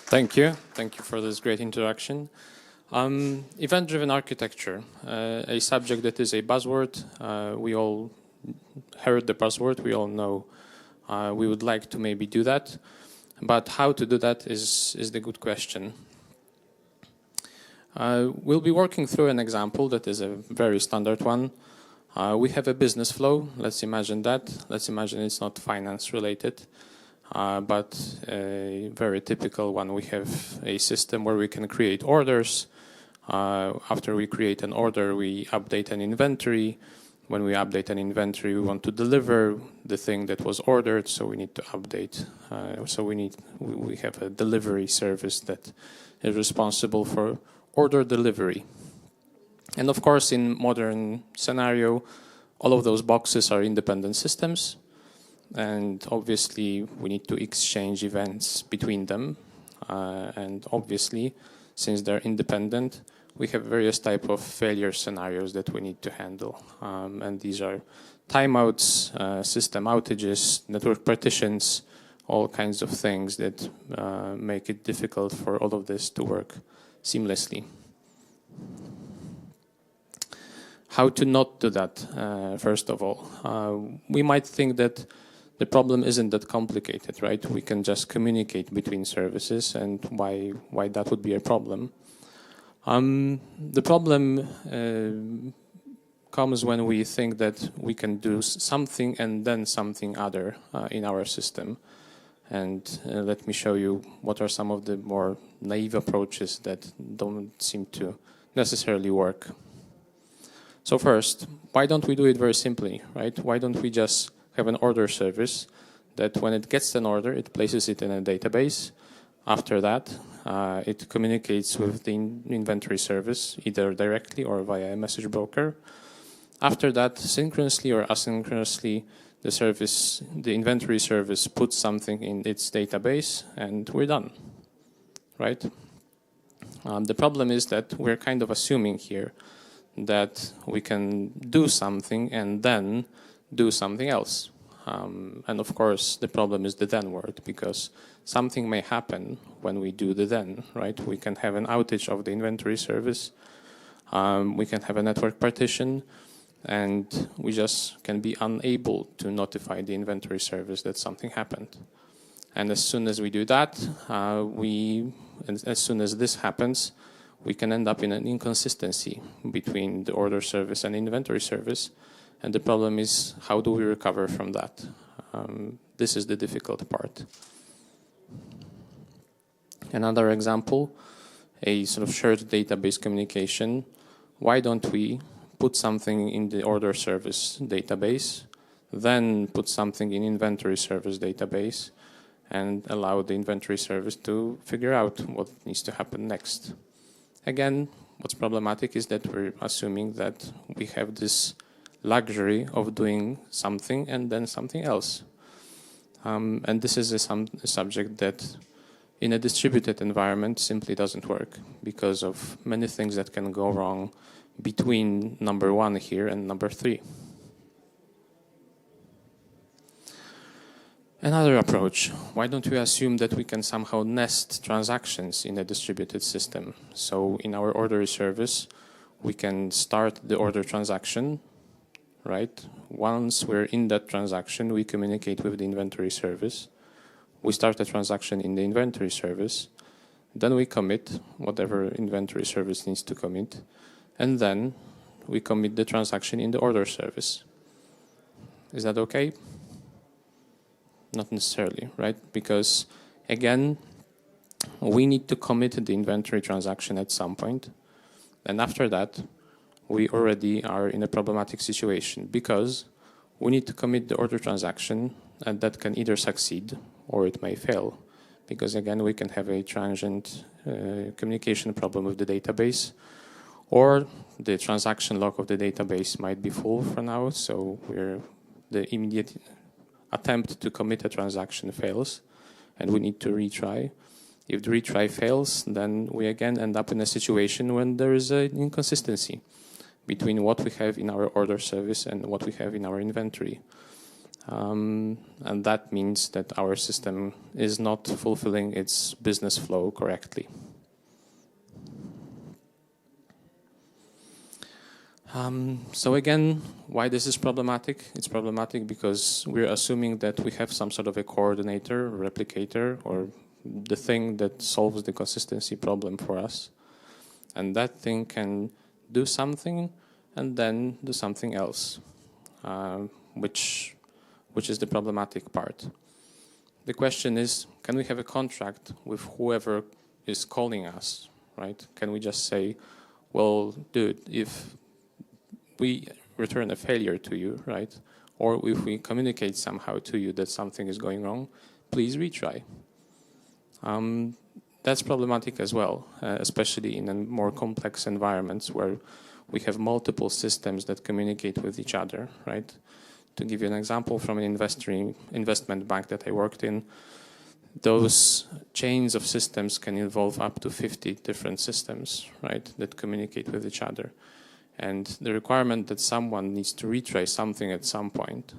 Thank you. Thank you for this great introduction. Event-driven architecture, a subject that is a buzzword. We all heard the buzzword. We all know we would like to maybe do that. But how to do that is the good question. We'll be working through an example that is a very standard one. We have a business flow. Let's imagine that. Let's imagine it's not finance related. But a very typical one. We have a system where we can create orders. After we create an order, we update an inventory. When we update an inventory, we want to deliver the thing that was ordered, so we need to update. We have a delivery service that is responsible for order delivery. And of course, in modern scenario, all of those boxes are independent systems. And obviously, we need to exchange events between them. And obviously, since they're independent, we have various type of failure scenarios that we need to handle. And these are timeouts, system outages, network partitions, all kinds of things that make it difficult for all of this to work seamlessly. How to not do that, first of all. We might think that the problem isn't that complicated, right? We can just communicate between services, and why that would be a problem. The problem comes when we think that we can do something and then something other in our system. And let me show you what are some of the more naive approaches that don't seem to necessarily work. So first, why don't we do it very simply, right? Why don't we just have an order service that when it gets an order, it places it in a database. After that, it communicates with the inventory service, either directly or via a message broker. After that, synchronously or asynchronously, the inventory service puts something in its database, and we're done, right? The problem is that we're kind of assuming here that we can do something and then do something else. And of course, the problem is the then word, because something may happen when we do the then, right? We can have an outage of the inventory service. We can have a network partition, and we just can be unable to notify the inventory service that something happened. And as soon as we do that, as soon as this happens, we can end up in an inconsistency between the order service and inventory service. And the problem is, how do we recover from that? This is the difficult part. Another example, a sort of shared database communication. Why don't we put something in the order service database, then put something in inventory service database, and allow the inventory service to figure out what needs to happen next? Again, what's problematic is that we're assuming that we have this luxury of doing something and then something else. And this is a subject that in a distributed environment simply doesn't work because of many things that can go wrong between number 1 here and number 3. Another approach, why don't we assume that we can somehow nest transactions in a distributed system? So in our order service, we can start the order transaction, right? Once we're in that transaction, we communicate with the inventory service. We start a transaction in the inventory service. Then we commit whatever inventory service needs to commit. And then we commit the transaction in the order service. Is that okay? Not necessarily, right? Because again, we need to commit the inventory transaction at some point. And after that, we already are in a problematic situation because we need to commit the order transaction, and that can either succeed or it may fail. Because again, we can have a transient communication problem with the database, or the transaction log of the database might be full for now, so the immediate attempt to commit a transaction fails, and we need to retry. If the retry fails, then we again end up in a situation when there is an inconsistency between what we have in our order service and what we have in our inventory. And that means that our system is not fulfilling its business flow correctly. So again, why this is problematic? It's problematic because we're assuming that we have some sort of a coordinator, replicator, or the thing that solves the consistency problem for us. And that thing can do something and then do something else, which is the problematic part. The question is, can we have a contract with whoever is calling us, right? Can we just say, well, dude, if we return a failure to you, right? Or if we communicate somehow to you that something is going wrong, please retry. That's problematic as well, especially in a more complex environments where we have multiple systems that communicate with each other, right? To give you an example from an investment bank that I worked in, those chains of systems can involve up to 50 different systems, right, that communicate with each other. And the requirement that someone needs to retry something at some point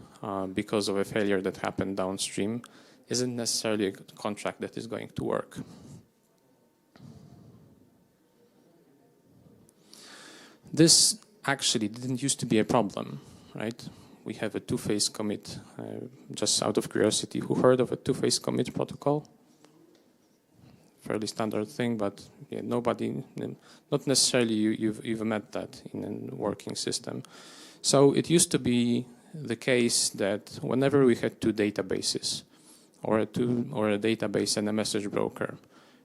because of a failure that happened downstream isn't necessarily a contract that is going to work. This actually didn't used to be a problem, right? We have a two-phase commit. Just out of curiosity, who heard of a two-phase commit protocol? Fairly standard thing, but yeah, nobody, not necessarily you've met that in a working system. So it used to be the case that whenever we had two databases, or a database and a message broker,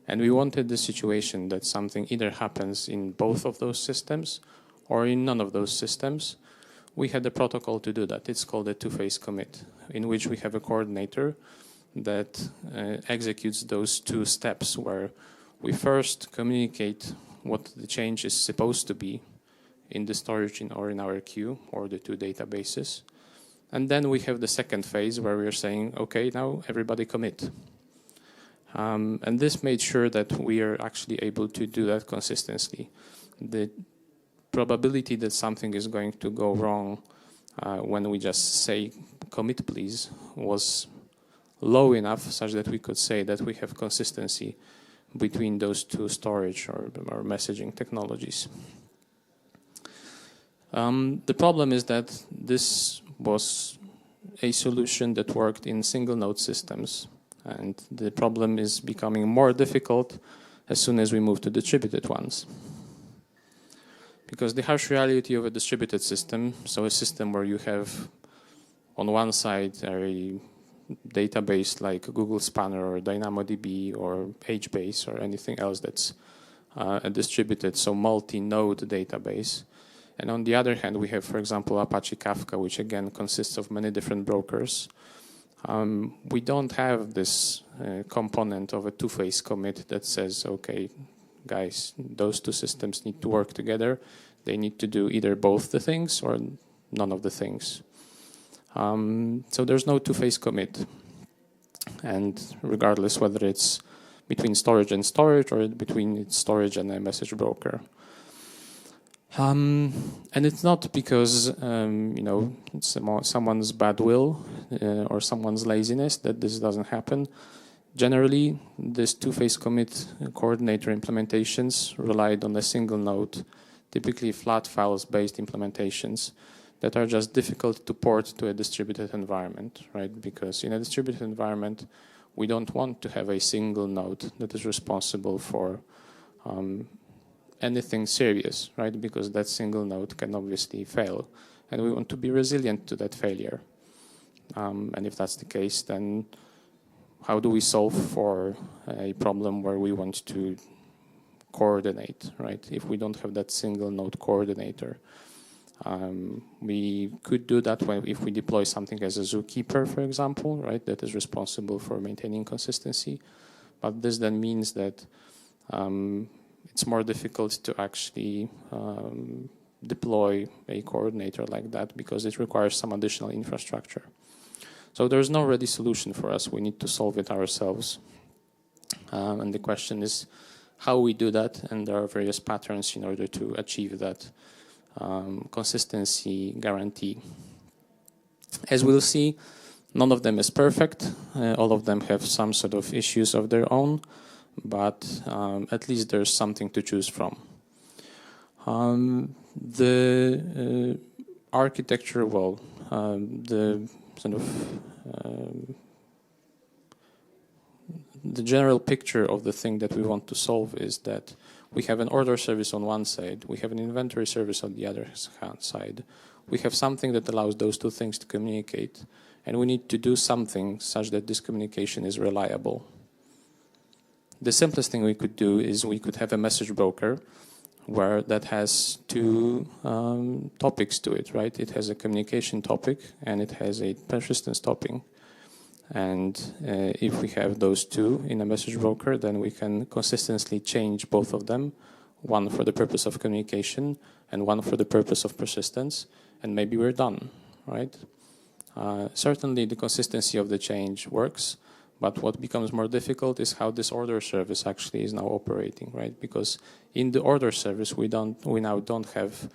and we wanted the situation that something either happens in both of those systems or in none of those systems, we had a protocol to do that. It's called a two-phase commit, in which we have a coordinator that executes those two steps where we first communicate what the change is supposed to be in the storage or in our queue or the two databases. And then we have the second phase where we are saying, okay, now everybody commit. And this made sure that we are actually able to do that consistently. The probability that something is going to go wrong when we just say commit please was low enough such that we could say that we have consistency between those two storage or messaging technologies. The problem is that this was a solution that worked in single node systems, and the problem is becoming more difficult as soon as we move to distributed ones. Because the harsh reality of a distributed system, so a system where you have on one side a database like Google Spanner or DynamoDB or HBase or anything else that's a distributed, so multi-node database. And on the other hand, we have, for example, Apache Kafka, which again consists of many different brokers. We don't have this component of a two-phase commit that says, okay, guys, those two systems need to work together. They need to do either both the things or none of the things. So there's no two-phase commit. And regardless whether it's between storage and storage or between storage and a message broker. And it's not because it's someone's bad will or someone's laziness that this doesn't happen. Generally, this two-phase commit coordinator implementations relied on a single node, typically flat files-based implementations that are just difficult to port to a distributed environment, right? Because in a distributed environment, we don't want to have a single node that is responsible for anything serious, right? Because that single node can obviously fail, and we want to be resilient to that failure. And if that's the case, then how do we solve for a problem where we want to coordinate, right? If we don't have that single node coordinator. We could do that if we deploy something as a zookeeper, for example, right? That is responsible for maintaining consistency. But this then means that it's more difficult to actually deploy a coordinator like that because it requires some additional infrastructure. So there's no ready solution for us. We need to solve it ourselves. And the question is how we do that, and there are various patterns in order to achieve that consistency guarantee. As we'll see, None of them is perfect. All of them have some sort of issues of their own, but at least there's something to choose from. The architecture, well, the sort of the general picture of the thing that we want to solve is that we have an order service on one side, we have an inventory service on the other side. We have something that allows those two things to communicate, and we need to do something such that this communication is reliable. The simplest thing we could do is we could have a message broker where that has two topics to it, right? It has a communication topic and it has a persistence topic. And if we have those two in a message broker, then we can consistently change both of them, one for the purpose of communication and one for the purpose of persistence, and maybe we're done, right? Certainly the consistency of the change works, but what becomes more difficult is how this order service actually is now operating, right? Because in the order service, we now don't have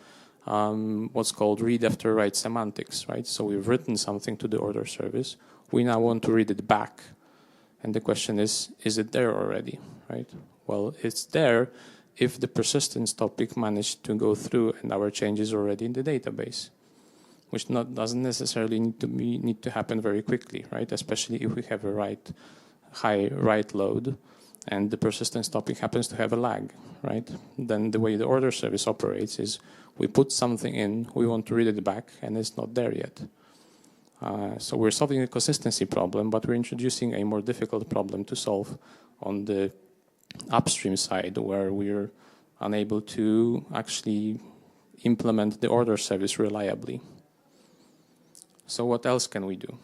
what's called read after write semantics, right? So we've written something to the order service. We now want to read it back. And the question is it there already, right? Well, it's there if the persistence topic managed to go through and our change is already in the database, which doesn't necessarily need to happen very quickly, right? Especially if we have a high write load and the persistence topic happens to have a lag, right? Then the way the order service operates is we put something in, we want to read it back, and it's not there yet. So we're solving a consistency problem, but we're introducing a more difficult problem to solve on the upstream side, where we're unable to actually implement the order service reliably. So what else can we do?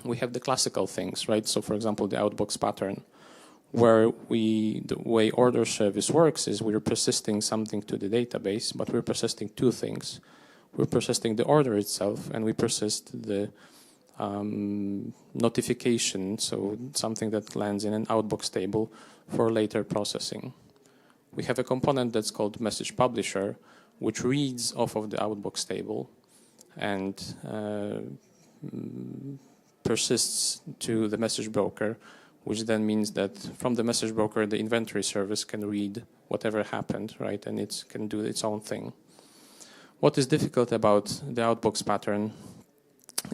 We have the classical things, right? So for example, the outbox pattern, where the way order service works is we're persisting something to the database, but we're persisting two things. We're persisting the order itself, and we persist the notification, so something that lands in an outbox table for later processing. We have a component that's called message publisher, which reads off of the outbox table and persists to the message broker, which then means that from the message broker, the inventory service can read whatever happened, right? And it can do its own thing. What is difficult about the outbox pattern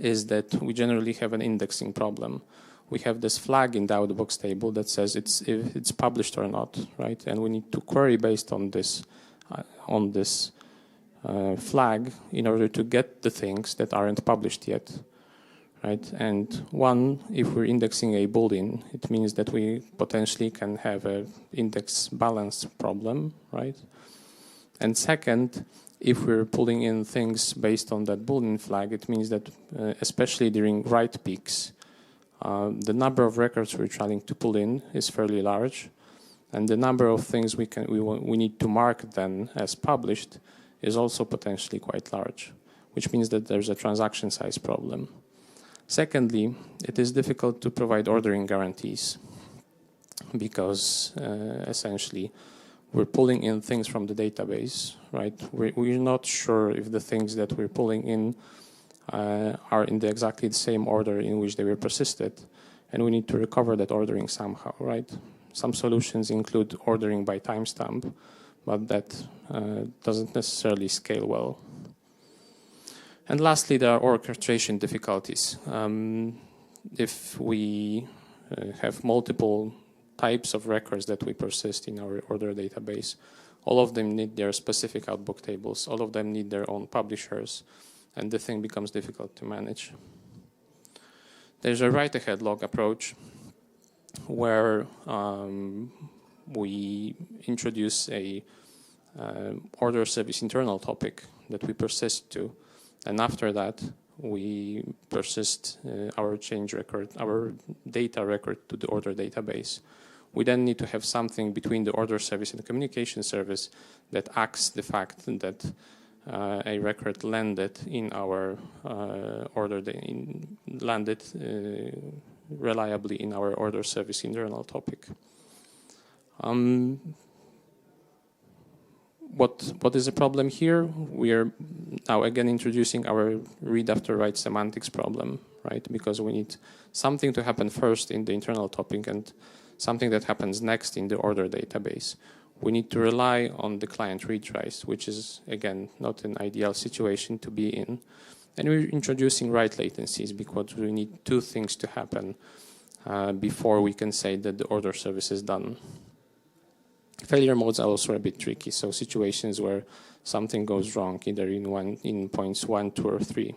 is that we generally have an indexing problem. We have this flag in the outbox table that says if it's published or not, right? And we need to query based on this flag in order to get the things that aren't published yet, right? And one, if we're indexing a boolean, it means that we potentially can have an index balance problem, right? And second, if we're pulling in things based on that Boolean flag, it means that especially during write peaks, the number of records we're trying to pull in is fairly large, and the number of things we need to mark then as published is also potentially quite large, which means that there's a transaction size problem. Secondly, it is difficult to provide ordering guarantees because essentially we're pulling in things from the database, right? We're not sure if the things that we're pulling in are in exactly the same order in which they were persisted, and we need to recover that ordering somehow, right? Some solutions include ordering by timestamp, but that doesn't necessarily scale well. And lastly, there are orchestration difficulties. If we have multiple types of records that we persist in our order database, all of them need their specific outbox tables, all of them need their own publishers, and the thing becomes difficult to manage. There's a write-ahead log approach where we introduce a order service internal topic that we persist to, and after that we persist our change record, our data record to the order database. We then need to have something between the order service and the communication service that acts the fact that a record landed in our landed reliably in our order service internal topic. what is the problem here? We are now again introducing our read after write semantics problem, right? Because we need something to happen first in the internal topic and something that happens next in the order database. We need to rely on the client read writes, which is again not an ideal situation to be in. And we're introducing write latencies because we need two things to happen before we can say that the order service is done. Failure modes are also a bit tricky, so situations where something goes wrong, either in points 1, 2, or 3.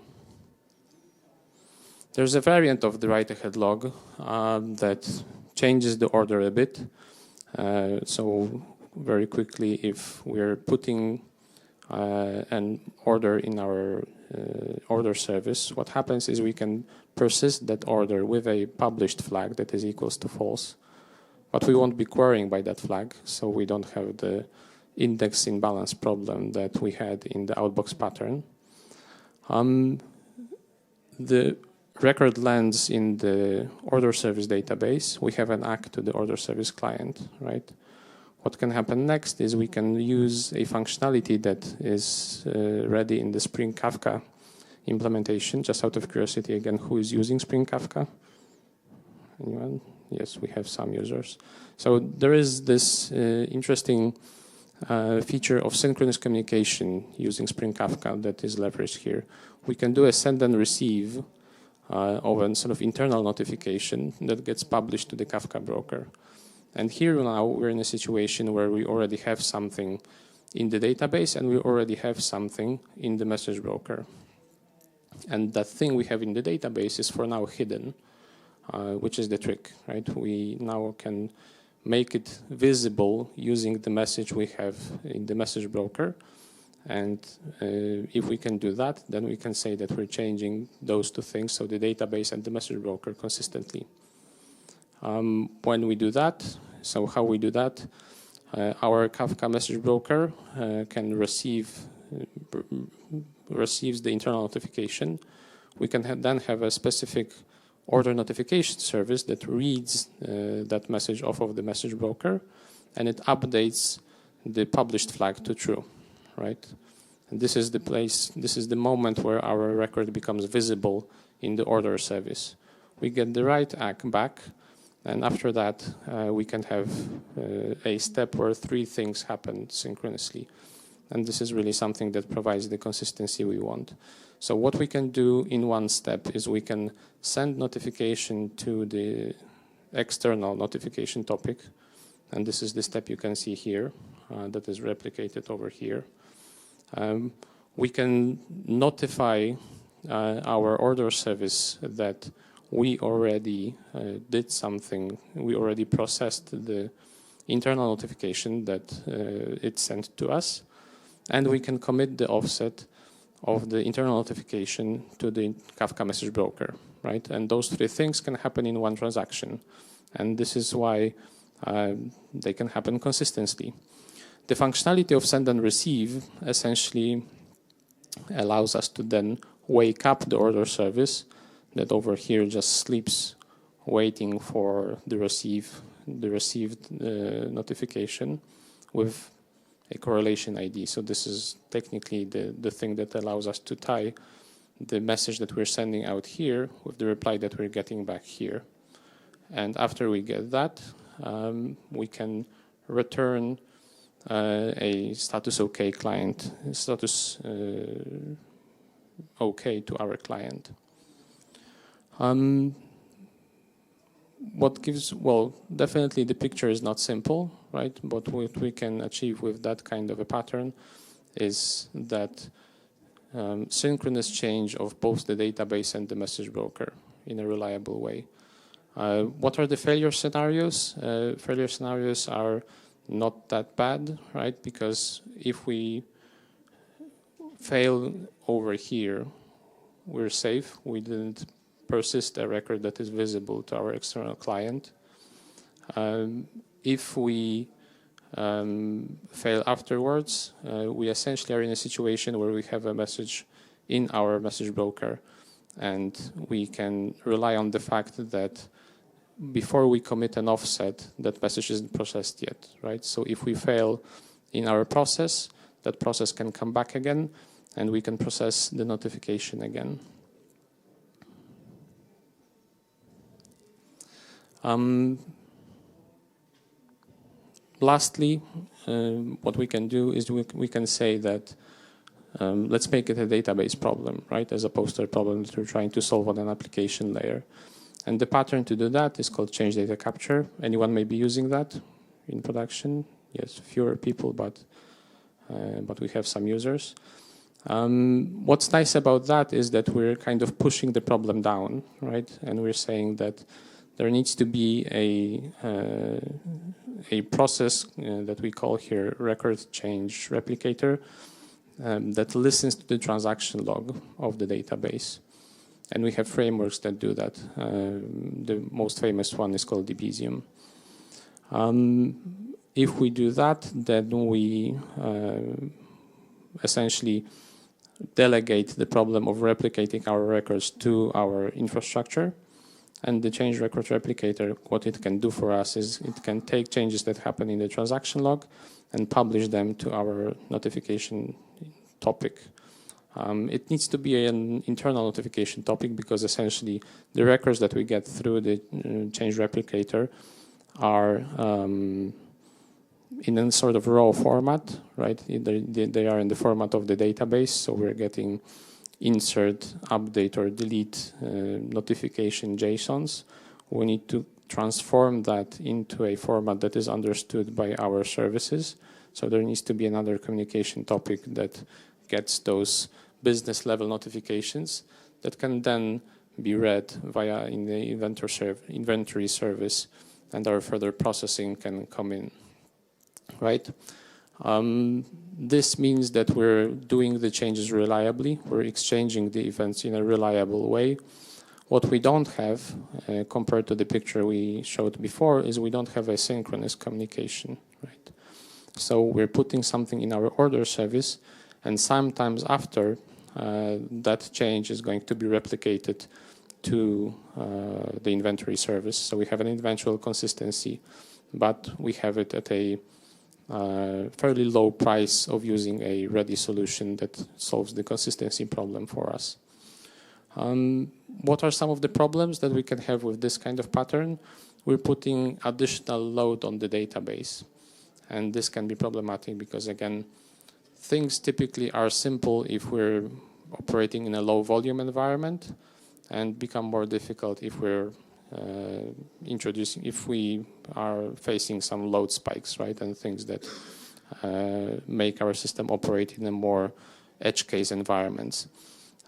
There's a variant of the write-ahead log that changes the order a bit. So very quickly, if we're putting an order in our order service, what happens is we can persist that order with a published flag that is equals to false. But we won't be querying by that flag, so we don't have the index imbalance problem that we had in the outbox pattern. The record lands in the order service database. We have an ACK to the order service client, right? What can happen next is we can use a functionality that is ready in the Spring Kafka implementation. Just out of curiosity, again, who is using Spring Kafka? Anyone? Yes, we have some users. So there is this interesting feature of synchronous communication using Spring Kafka that is leveraged here. We can do a send and receive of a sort of internal notification that gets published to the Kafka broker. And here now we're in a situation where we already have something in the database and we already have something in the message broker. And that thing we have in the database is for now hidden. Which is the trick, right? We now can make it visible using the message we have in the message broker. And if we can do that, then we can say that we're changing those two things, so the database and the message broker consistently. When we do that, so how we do that, our Kafka message broker can receives the internal notification. We can then have a specific order notification service that reads that message off of the message broker, and it updates the published flag to true, right? And this is the place, this is the moment where our record becomes visible in the order service. We get the right ACK back, and after that we can have a step where three things happen synchronously. And this is really something that provides the consistency we want. So what we can do in one step is we can send notification to the external notification topic. And this is the step you can see here that is replicated over here. We can notify our order service that we already did something. We already processed the internal notification that it sent to us. And we can commit the offset of the internal notification to the Kafka message broker, right? And those three things can happen in one transaction. And this is why they can happen consistently. The functionality of send and receive essentially allows us to then wake up the order service that over here just sleeps waiting for the received notification with a correlation ID. So this is technically the thing that allows us to tie the message that we're sending out here with the reply that we're getting back here. And after we get that, we can return a status OK client, status OK to our client. What gives, well, definitely the picture is not simple, right? But what we can achieve with that kind of a pattern is that synchronous change of both the database and the message broker in a reliable way. What are the failure scenarios? Failure scenarios are not that bad, right? Because if we fail over here, we're safe. We didn't persist a record that is visible to our external client. If we fail afterwards, we essentially are in a situation where we have a message in our message broker, and we can rely on the fact that before we commit an offset, that message isn't processed yet, right? So if we fail in our process, that process can come back again, and we can process the notification again. Lastly, what we can do is we can say that let's make it a database problem, right, as opposed to a problem that we're trying to solve on an application layer. And the pattern to do that is called change data capture. Anyone may be using that in production. Yes, fewer people, but we have some users. What's nice about that is that we're kind of pushing the problem down, right? And we're saying that there needs to be a process that we call here record change replicator that listens to the transaction log of the database. And we have frameworks that do that. The most famous one is called Debezium. If we do that, then we essentially delegate the problem of replicating our records to our infrastructure. And the change record replicator, what it can do for us is it can take changes that happen in the transaction log and publish them to our notification topic. It needs to be an internal notification topic because essentially the records that we get through the change replicator are in a sort of raw format, right? They are in the format of the database, so we're getting insert, update, or delete notification JSONs. We need to transform that into a format that is understood by our services. So there needs to be another communication topic that gets those business level notifications that can then be read via in the inventory service, and our further processing can come in, right? This means that we're doing the changes reliably. We're exchanging the events in a reliable way. What we don't have, compared to the picture we showed before, is we don't have asynchronous communication, right? So we're putting something in our order service, and sometimes after that change is going to be replicated to the inventory service. So we have an eventual consistency, but we have it at a fairly low price of using a ready solution that solves the consistency problem for us. What are some of the problems that we can have with this kind of pattern? We're putting additional load on the database, and this can be problematic because, again, things typically are simple if we're operating in a low volume environment, and become more difficult if we're if we are facing some load spikes, right, and things that make our system operate in a more edge case environments.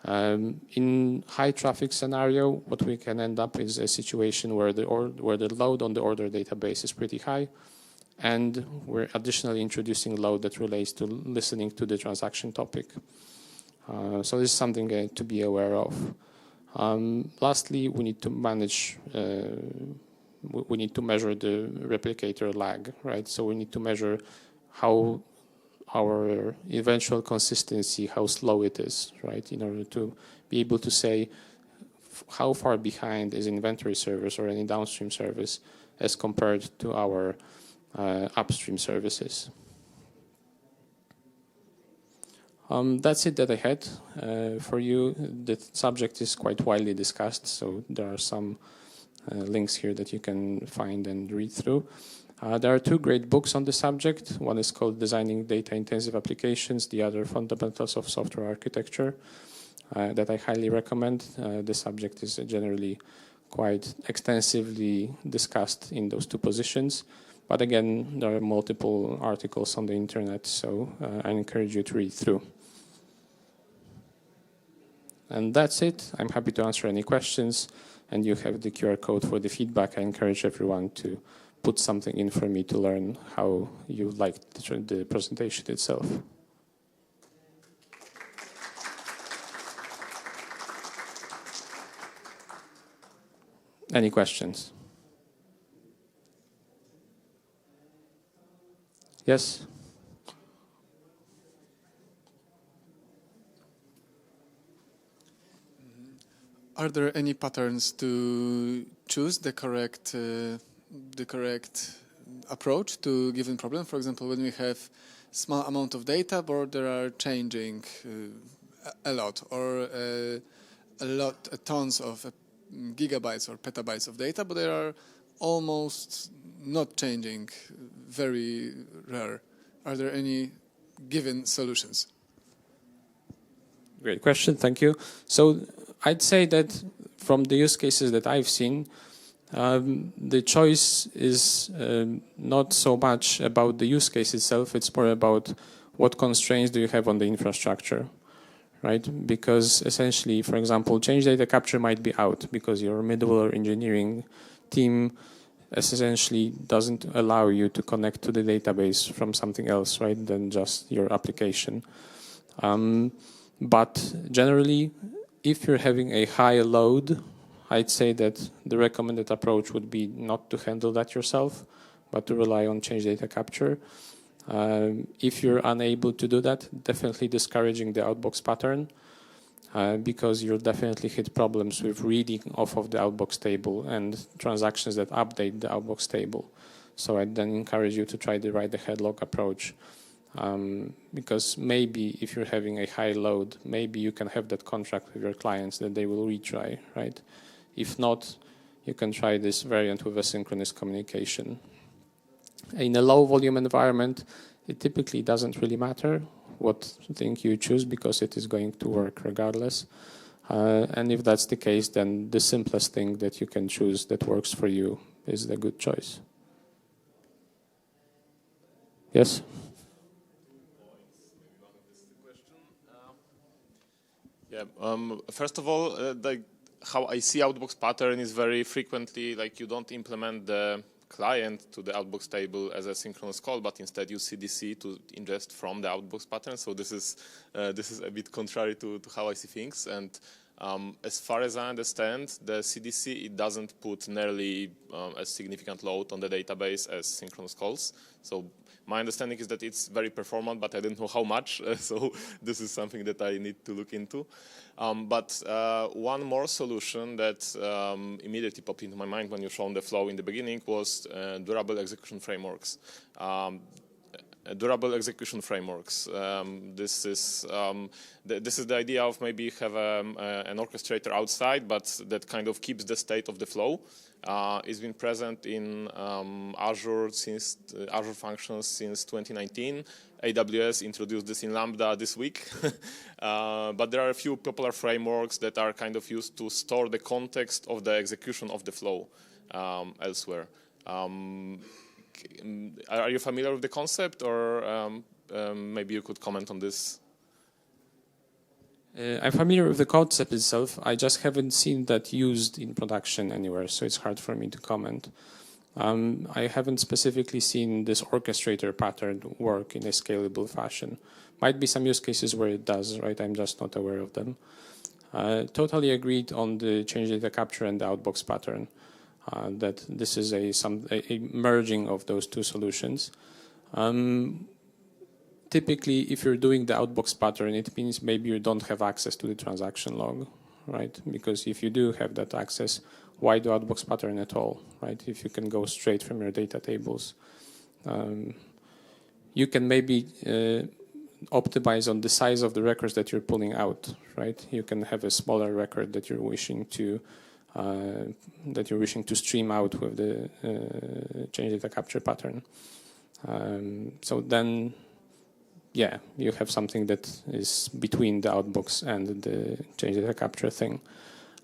In high traffic scenario, what we can end up is a situation where the load on the order database is pretty high, and we're additionally introducing load that relates to listening to the transaction topic. So this is something to be aware of. Lastly, we need to manage, we need to measure the replicator lag, right? So we need to measure how our eventual consistency, how slow it is, right? In order to be able to say how far behind is inventory service or any downstream service as compared to our upstream services. That's it that I had for you. The subject is quite widely discussed, so there are some links here that you can find and read through. There are two great books on the subject. One is called Designing Data-Intensive Applications, the other Fundamentals of Software Architecture, that I highly recommend. The subject is generally quite extensively discussed in those two positions. But again, there are multiple articles on the internet, so I encourage you to read through. And that's it. I'm happy to answer any questions, and you have the QR code for the feedback. I encourage everyone to put something in for me to learn how you liked the presentation itself. Any questions? Yes? Are there any patterns to choose the correct approach to given problem? For example, when we have small amount of data, but they are changing a lot, or tons of gigabytes or petabytes of data, but they are almost not changing, very rare. Are there any given solutions? Great question, thank you. So I'd say that from the use cases that I've seen, the choice is not so much about the use case itself, it's more about what constraints do you have on the infrastructure, right? Because essentially, for example, change data capture might be out because your middleware engineering team essentially doesn't allow you to connect to the database from something else, right, than just your application. But generally, if you're having a high load, I'd say that the recommended approach would be not to handle that yourself, but to rely on change data capture. If you're unable to do that, definitely discouraging the outbox pattern, because you'll definitely hit problems with reading off of the outbox table and transactions that update the outbox table. So I'd then encourage you to try the write-ahead log approach, because maybe if you're having a high load, maybe you can have that contract with your clients that they will retry, right? If not, you can try this variant with asynchronous communication. In a low volume environment, it typically doesn't really matter what thing you choose because it is going to work regardless. And if that's the case, then the simplest thing that you can choose that works for you is the good choice. Yes? Yeah. First of all, how I see outbox pattern is very frequently like you don't implement the client to the outbox table as a synchronous call, but instead use CDC to ingest from the outbox pattern. So this is a bit contrary to how I see things. And as far as I understand, the CDC, it doesn't put nearly a significant load on the database as synchronous calls. So my understanding is that it's very performant, but I don't know how much. So this is something that I need to look into. But one more solution that immediately popped into my mind when you showed the flow in the beginning was durable execution frameworks. Durable execution frameworks. This is the idea of maybe have an orchestrator outside, but that kind of keeps the state of the flow. It's been present in Azure Azure Functions since 2019. AWS introduced this in Lambda this week. But there are a few popular frameworks that are kind of used to store the context of the execution of the flow elsewhere. Are you familiar with the concept, or maybe you could comment on this? I'm familiar with the concept itself. I just haven't seen that used in production anywhere, so it's hard for me to comment. I haven't specifically seen this orchestrator pattern work in a scalable fashion. Might be some use cases where it does, right? I'm just not aware of them. Totally agreed on the change data capture and the outbox pattern. That this is a merging of those two solutions. Typically, if you're doing the outbox pattern, it means maybe you don't have access to the transaction log, right? Because if you do have that access, why do outbox pattern at all, right? If you can go straight from your data tables. You can maybe optimize on the size of the records that you're pulling out, right? You can have a smaller record that you're wishing to stream out with the change data capture pattern. So then, yeah, you have something that is between the outbox and the change data capture thing.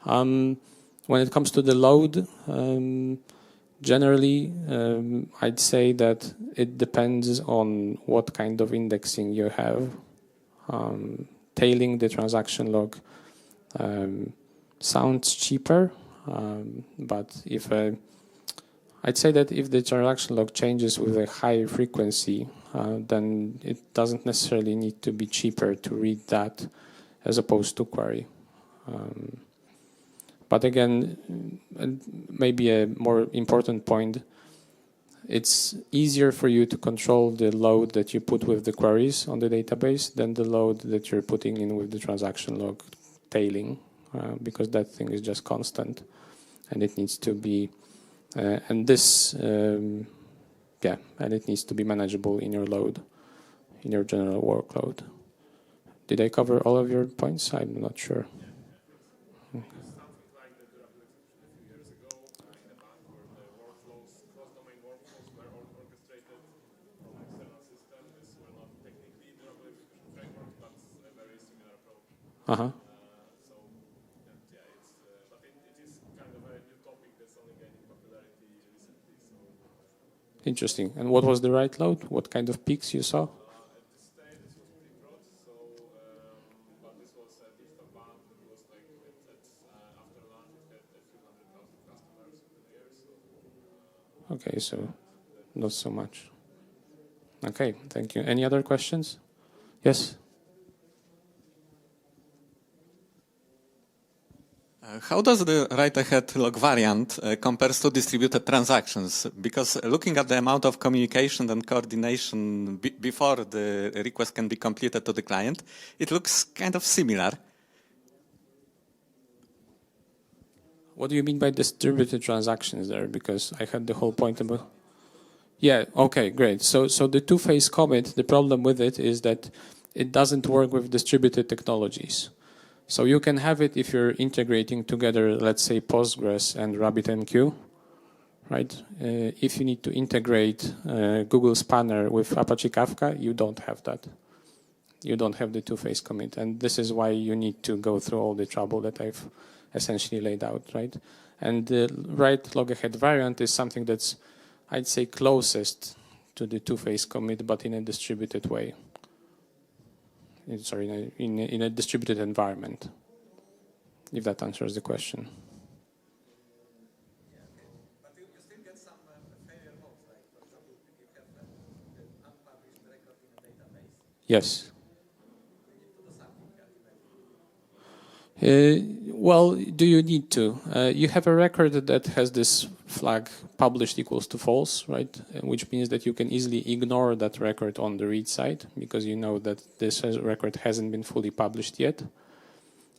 When it comes to the load, generally, I'd say that it depends on what kind of indexing you have. Tailing the transaction log sounds cheaper, but I'd say that if the transaction log changes with a high frequency, then it doesn't necessarily need to be cheaper to read that as opposed to query. But again, maybe a more important point, it's easier for you to control the load that you put with the queries on the database than the load that you're putting in with the transaction log tailing, because that thing is just constant and it needs to be, and it needs to be manageable in your load. in your general workload. Did I cover all of your points? I'm not sure. Uh-huh. Interesting. And what was the write load? What kind of peaks you saw? Okay, so not so much. Okay, thank you. Any other questions? Yes? How does the write-ahead log variant compares to distributed transactions? Because looking at the amount of communication and coordination before the request can be completed to the client, it looks kind of similar. What do you mean by distributed transactions there? Because I had the whole point about... Yeah, okay, great. So the two-phase commit, the problem with it is that it doesn't work with distributed technologies. So you can have it if you're integrating together, let's say, Postgres and RabbitMQ, right? If you need to integrate Google Spanner with Apache Kafka, you don't have that. You don't have the two-phase commit. And this is why you need to go through all the trouble that I've essentially laid out, right? And the write log ahead variant is something that's, I'd say, closest to the two-phase commit, but in a distributed way. Sorry, in a distributed environment, if that answers the question. But you still get some failure modes, like, for example, if you have an unpublished record in a database. Yes. You need to do something. Well, do you need to? You have a record that has this flag published equals to false, right? Which means that you can easily ignore that record on the read side because you know that this record hasn't been fully published yet.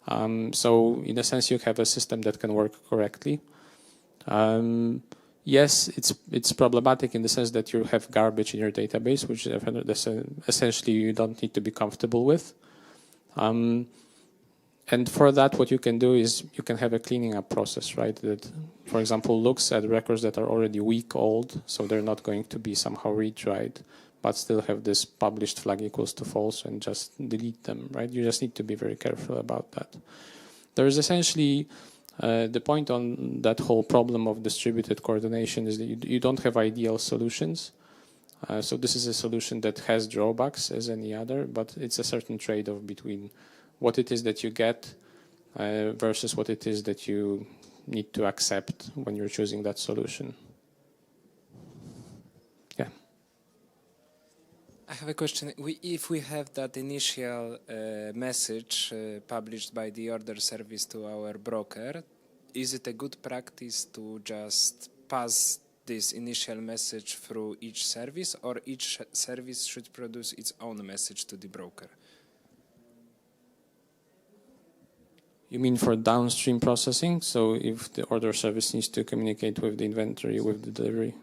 So in a sense, you have a system that can work correctly. Yes, it's problematic in the sense that you have garbage in your database, which essentially you don't need to be comfortable with. And for that, what you can do is you can have a cleaning up process, right? That, for example, looks at records that are already week old, so they're not going to be somehow retried, but still have this published flag equals to false and just delete them, right? You just need to be very careful about that. There is essentially the point on that whole problem of distributed coordination is that you don't have ideal solutions. So this is a solution that has drawbacks as any other, but it's a certain trade-off between what it is that you get versus what it is that you need to accept when you're choosing that solution. Yeah. I have a question. If we have that initial message published by the order service to our broker, is it a good practice to just pass this initial message through each service, or each service should produce its own message to the broker? You mean for downstream processing? So if the order service needs to communicate with the inventory, with the delivery? The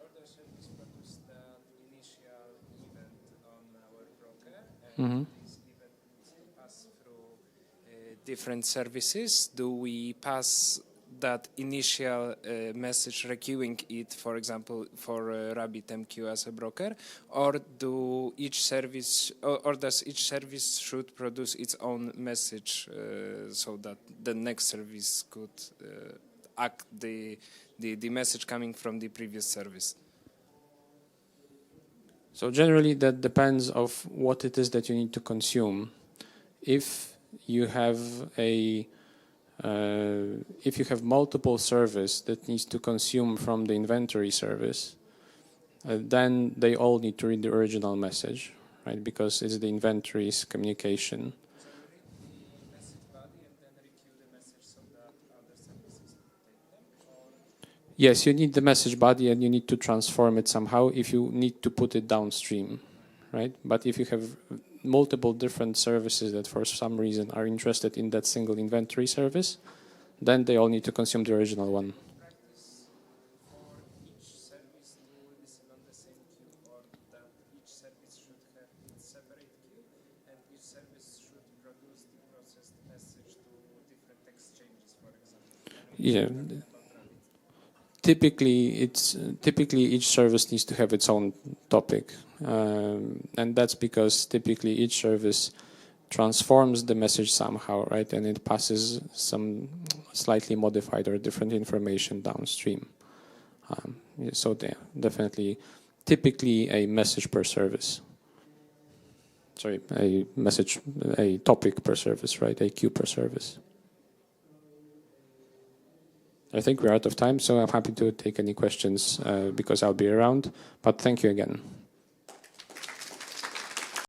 order service produces the initial event on our broker, and this event passes through different services. Do we pass that initial message, requeuing it, for example, for RabbitMQ as a broker, or do each service, or does each service should produce its own message so that the next service could act the message coming from the previous service? So generally that depends of what it is that you need to consume. If you have multiple service that needs to consume from the inventory service, then they all need to read the original message, right? Because it's the inventory's communication. So you read the message body and then requeue the message so that other services could take them? Or? Yes, you need the message body and you need to transform it somehow if you need to put it downstream, right? But if you have multiple different services that for some reason are interested in that single inventory service, then they all need to consume the original one. Practice for each service to listen on the same queue, or that each service should have its yeah. Typically each service needs to have its own topic, and that's because typically each service transforms the message somehow, right? And it passes some slightly modified or different information downstream. So definitely, typically a message per service. Sorry, a topic per service, right? A queue per service. I think we're out of time, so I'm happy to take any questions because I'll be around. But thank you again.